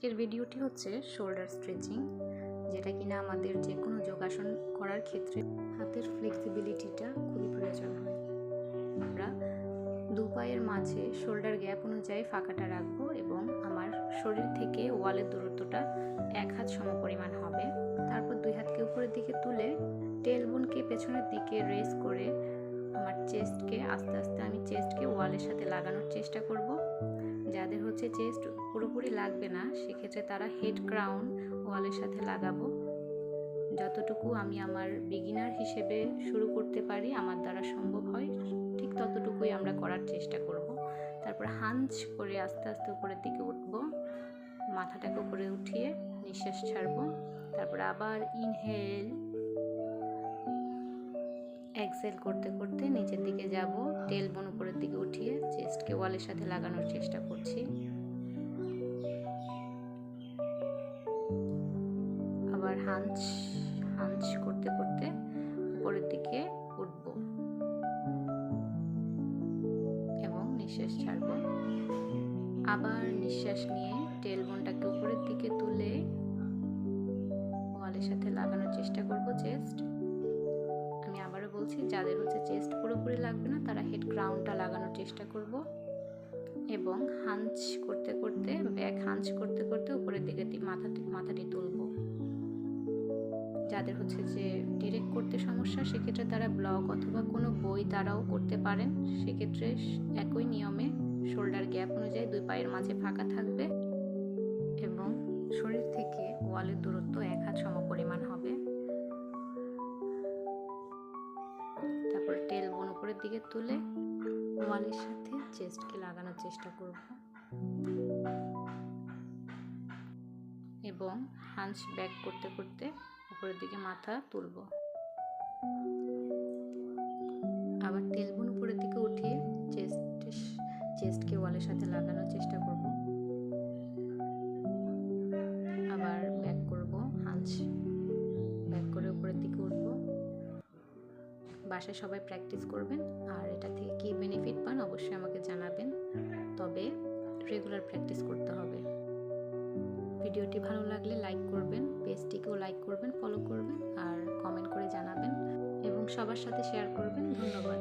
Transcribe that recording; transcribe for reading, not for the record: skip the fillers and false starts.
আজকের ভিডিওটি হচ্ছে শোল্ডার স্ট্রেচিং, যেটা কিনা আমাদের যে কোনো যোগাসন করার ক্ষেত্রে হাতের ফ্লেক্সিবিলিটিটা খুবই প্রয়োজন হয়। আমরা দু পায়ের মাঝে শোল্ডার গ্যাপ অনুযায়ী ফাঁকাটা রাখবো এবং আমার শরীর থেকে ওয়ালের দূরত্বটা 1 হাত সমপরিমাণ হবে। তারপর 2 হাতকে উপরের দিকে তুলে টেলবোনকে পেছনের দিকে রেস করে আমার চেস্টকে আস্তে আস্তে আমি চেস্টকে ওয়ালের সাথে লাগানোর চেষ্টা করব। যাদের হচ্ছে চেস্ট পুরোপুরি লাগবে না, সেক্ষেত্রে তারা হেড ক্রাউন ওয়ালের সাথে লাগাবো। যতটুকু আমি আমার বিগিনার হিসেবে শুরু করতে পারি, আমার দ্বারা সম্ভব হয়, ঠিক ততটুকুই আমরা করার চেষ্টা করব। তারপর হাঞ্চ করে আস্তে আস্তে উপরের দিকে উঠবো, মাথাটাকে উপরে উঠিয়ে নিঃশ্বাস ছাড়বো। তারপর আবার ইনহেল এক্সহেল করতে করতে নিচের দিকে যাব, টেলবোন উপরের দিকে উঠিয়ে চেস্টকে ওয়ালের সাথে লাগানোর চেষ্টা করছি। আবার হাঞ্চ করতে করতে উপরের দিকে উঠব এবং নিঃশ্বাস ছাড়ব। আবার নিঃশ্বাস নিয়ে টেলবোনটাকে উপরের দিকে তুলে ওয়ালের সাথে লাগানোর চেষ্টা করব চেস্ট। আমি আবারও বলছি, যাদের হচ্ছে চেস্ট পুরোপুরি লাগবে না, তারা হেড ক্রাউনটা লাগানোর চেষ্টা করব এবং হাঞ্চ করতে করতে ব্যাক হাঞ্চ করতে করতে উপরের দিকে মাথাটি তুলব। যাদের হচ্ছে যে ডিরেক্ট করতে সমস্যা, সেক্ষেত্রে তারা ব্লগ অথবা কোনো বই দ্বারাও করতে পারেন। সেক্ষেত্রে একই নিয়মে শোল্ডার গ্যাপ অনুযায়ী 2 পায়ের মাঝে ফাঁকা থাকবে এবং শরীর থেকে ওয়ালের দূরত্ব 1 হাত সমপরিমাণ হবে। তারপর টেলবোন উপরের দিকে তুলে ওয়ালের সাথে চেস্টকে লাগানোর চেষ্টা করব এবং হাঞ্চ ব্যাক করতে করতে উপরের দিকে মাথা তুলব। আবার টেলবোন উপরের দিকে উঠিয়ে চেস্টকে ওয়ালের সাথে লাগানোর চেষ্টা করব। আবার ব্যাক করব, হাঞ্চ ব্যাক করে উপরের দিকে উঠব। বাসায় সবাই প্র্যাকটিস করবেন, আর এটা থেকে কী বেনিফিট পান অবশ্যই আমাকে জানাবেন। তবে রেগুলার প্র্যাকটিস করতে হবে। ভিডিওটি ভালো লাগলে লাইক করবেন, পেজটিকেও লাইক করবেন, ফলো করবেন আর কমেন্ট করে জানাবেন এবং সবার সাথে শেয়ার করবেন। ধন্যবাদ।